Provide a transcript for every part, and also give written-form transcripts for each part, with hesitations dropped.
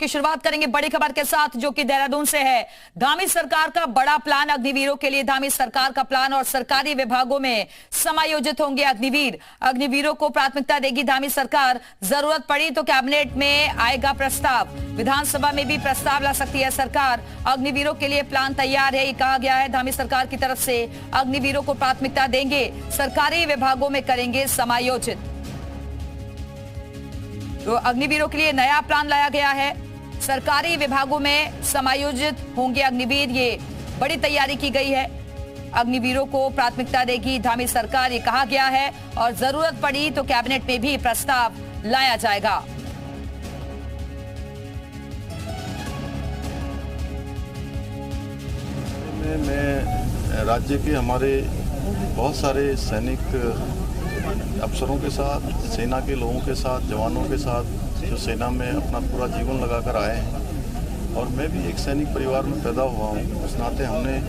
की शुरुआत करेंगे बड़ी खबर के साथ जो कि देहरादून से है। धामी सरकार का बड़ा प्लान अग्निवीरों के लिए। धामी सरकार का प्लान और सरकारी विभागों में समायोजित होंगे अग्निवीर। अग्निवीरों को प्राथमिकता देगी धामी सरकार। जरूरत पड़ी तो कैबिनेट में आएगा प्रस्ताव। विधानसभा में भी प्रस्ताव ला सकती है सरकार। अग्निवीरों के लिए प्लान तैयार है, ये कहा गया है धामी सरकार की तरफ से। अग्निवीरों को प्राथमिकता देंगे, सरकारी विभागों में करेंगे समायोजित। तो अग्निवीरों के लिए नया प्लान लाया गया है, सरकारी विभागों में समायोजित होंगे अग्निवीर। ये बड़ी तैयारी की गई है। अग्निवीरों को प्राथमिकता देगी धामी सरकार, ये कहा गया है। और जरूरत पड़ी तो कैबिनेट में भी प्रस्ताव लाया जाएगा। मैं राज्य के हमारे बहुत सारे सैनिक अफसरों के साथ, सेना के लोगों के साथ, जवानों के साथ जो सेना में अपना पूरा जीवन लगाकर आए हैं, और मैं भी एक सैनिक परिवार में पैदा हुआ हूँ। उस नाते हमने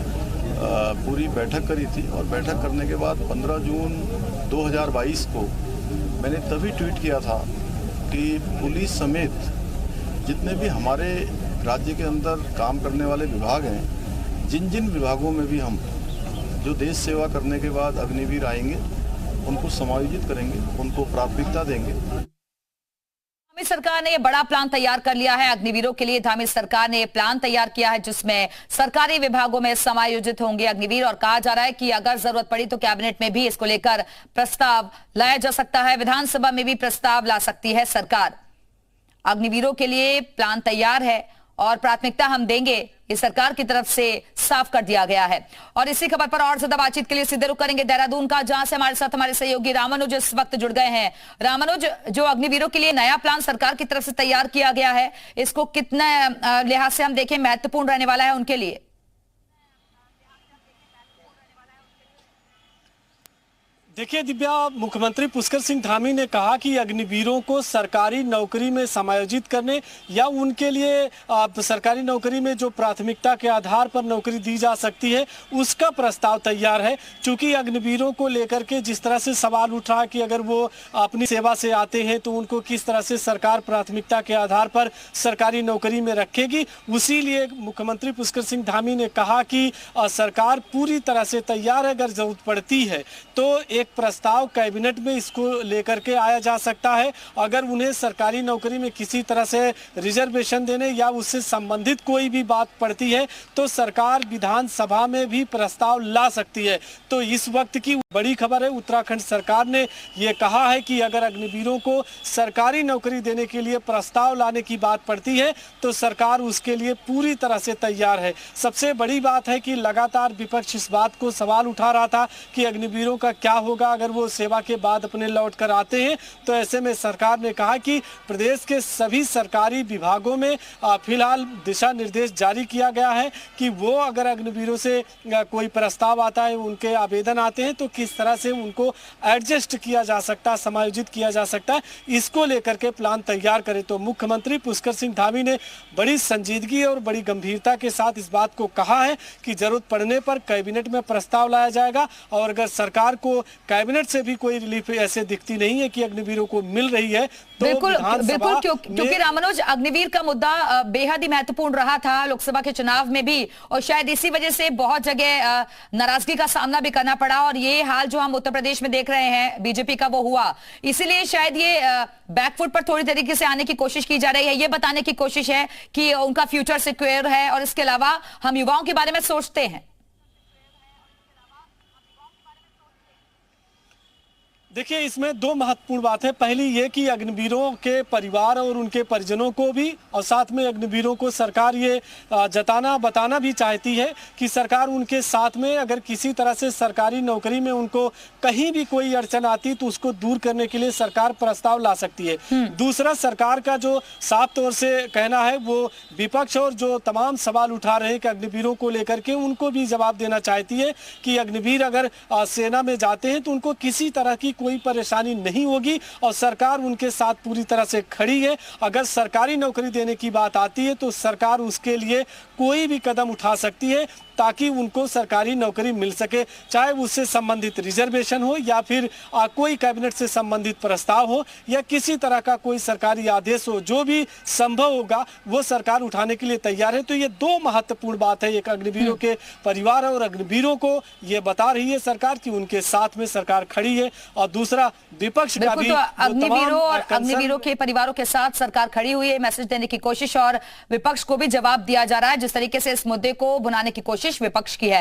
पूरी बैठक करी थी और बैठक करने के बाद 15 जून 2022 को मैंने तभी ट्वीट किया था कि पुलिस समेत जितने भी हमारे राज्य के अंदर काम करने वाले विभाग हैं, जिन जिन विभागों में भी हम जो देश सेवा करने के बाद अग्निवीर आएंगे उनको समायोजित करेंगे, उनको प्राथमिकता देंगे। धामी सरकार ने ये बड़ा प्लान तैयार कर लिया है अग्निवीरों के लिए। धामी सरकार ने ये प्लान तैयार किया है जिसमें सरकारी विभागों में समायोजित होंगे अग्निवीर। और कहा जा रहा है कि अगर जरूरत पड़ी तो कैबिनेट में भी इसको लेकर प्रस्ताव लाया जा सकता है। विधानसभा में भी प्रस्ताव ला सकती है सरकार। अग्निवीरों के लिए प्लान तैयार है और प्राथमिकता हम देंगे, ये सरकार की तरफ से साफ कर दिया गया है। और इसी खबर पर और ज्यादा बातचीत के लिए सीधे रुख करेंगे देहरादून का, जहां से हमारे साथ हमारे सहयोगी रामानुज इस वक्त जुड़ गए हैं। रामानुज, जो अग्निवीरों के लिए नया प्लान सरकार की तरफ से तैयार किया गया है, इसको कितना लिहाज से हम देखें महत्वपूर्ण रहने वाला है उनके लिए? देखिए दिव्या, मुख्यमंत्री पुष्कर सिंह धामी ने कहा कि अग्निवीरों को सरकारी नौकरी में समायोजित करने या उनके लिए सरकारी नौकरी में जो प्राथमिकता के आधार पर नौकरी दी जा सकती है उसका प्रस्ताव तैयार है। चूंकि अग्निवीरों को लेकर के जिस तरह से सवाल उठा कि अगर वो अपनी सेवा से आते हैं तो उनको किस तरह से सरकार प्राथमिकता के आधार पर सरकारी नौकरी में रखेगी, उसी लिए मुख्यमंत्री पुष्कर सिंह धामी ने कहा कि सरकार पूरी तरह से तैयार है। अगर जरूरत पड़ती है तो एक प्रस्ताव कैबिनेट में इसको लेकर के आया जा सकता है। अगर उन्हें सरकारी नौकरी में किसी तरह से रिजर्वेशन देने या उससे संबंधित कोई भी बात पड़ती है तो सरकार विधानसभा में भी प्रस्ताव ला सकती है। तो इस वक्त की बड़ी खबर है, उत्तराखंड सरकार ने ये कहा है कि अगर अग्निवीरों को सरकारी नौकरी देने के लिए प्रस्ताव लाने की बात पड़ती है तो सरकार उसके लिए पूरी तरह से तैयार है। सबसे बड़ी बात है कि लगातार विपक्ष इस बात को सवाल उठा रहा था कि अग्निवीरों का क्या होगा अगर वो सेवा के बाद अपने लौट कर आते हैं। तो ऐसे में सरकार ने कहा कि प्रदेश के सभी सरकारी विभागों में फिलहाल दिशा निर्देश जारी किया गया है कि वो अगर अग्निवीरों से कोई प्रस्ताव आता है, उनके आवेदन आते हैं तो किस तरह से उनको एडजस्ट किया जा सकता है, समायोजित किया जा सकता है, इसको लेकर के प्लान तैयार करे। तो मुख्यमंत्री पुष्कर सिंह धामी ने बड़ी संजीदगी और बड़ी गंभीरता के साथ इस बात को कहा है कि जरूरत पड़ने पर कैबिनेट में प्रस्ताव लाया जाएगा। और अगर सरकार को कैबिनेट से भी कोई रिलीफ ऐसे दिखती नहीं है कि अग्निवीरों को मिल रही है तो बिल्कुल क्योंकि रामानुज, अग्निवीर का मुद्दा बेहद ही महत्वपूर्ण रहा था लोकसभा के चुनाव में भी, और शायद इसी वजह से बहुत जगह नाराजगी का सामना भी करना पड़ा। और ये हाल जो हम उत्तर प्रदेश में देख रहे हैं बीजेपी का, वो हुआ। इसीलिए शायद ये बैकफुट पर थोड़ी तरीके से आने की कोशिश की जा रही है। ये बताने की कोशिश है कि उनका फ्यूचर सिक्योर है और इसके अलावा हम युवाओं के बारे में सोचते हैं। देखिए, इसमें दो महत्वपूर्ण बात है। पहली ये कि अग्निवीरों के परिवार और उनके परिजनों को भी और साथ में अग्निवीरों को सरकार ये बताना भी चाहती है कि सरकार उनके साथ में, अगर किसी तरह से सरकारी नौकरी में उनको कहीं भी कोई अड़चन आती तो उसको दूर करने के लिए सरकार प्रस्ताव ला सकती है। दूसरा, सरकार का जो साफ तौर से कहना है वो विपक्ष और जो तमाम सवाल उठा रहे हैं कि अग्निवीरों को लेकर के, उनको भी जवाब देना चाहती है कि अग्निवीर अगर सेना में जाते हैं तो उनको किसी तरह की कोई परेशानी नहीं होगी और सरकार उनके साथ पूरी तरह से खड़ी है। अगर सरकारी नौकरी देने की बात आती है तो सरकार उसके लिए कोई भी कदम उठा सकती है। ताकि उनको सरकारी नौकरी मिल सके, चाहे उससे संबंधित रिजर्वेशन हो या फिर कोई कैबिनेट से संबंधित प्रस्ताव हो या किसी तरह का कोई सरकारी आदेश हो, जो भी संभव होगा वो सरकार उठाने के लिए तैयार है। तो ये दो महत्वपूर्ण बात है, एक अग्निवीरों के परिवार और अग्निवीरों को ये बता रही है सरकार कि उनके साथ में सरकार खड़ी है, और दूसरा विपक्ष का भी तो अग्निवीरों और अग्निवीरों के परिवारों के साथ सरकार खड़ी हुई है, मैसेज देने की कोशिश, और विपक्ष को भी जवाब दिया जा रहा है जिस तरीके से इस मुद्दे को भुनाने की कोशिश विपक्ष की है।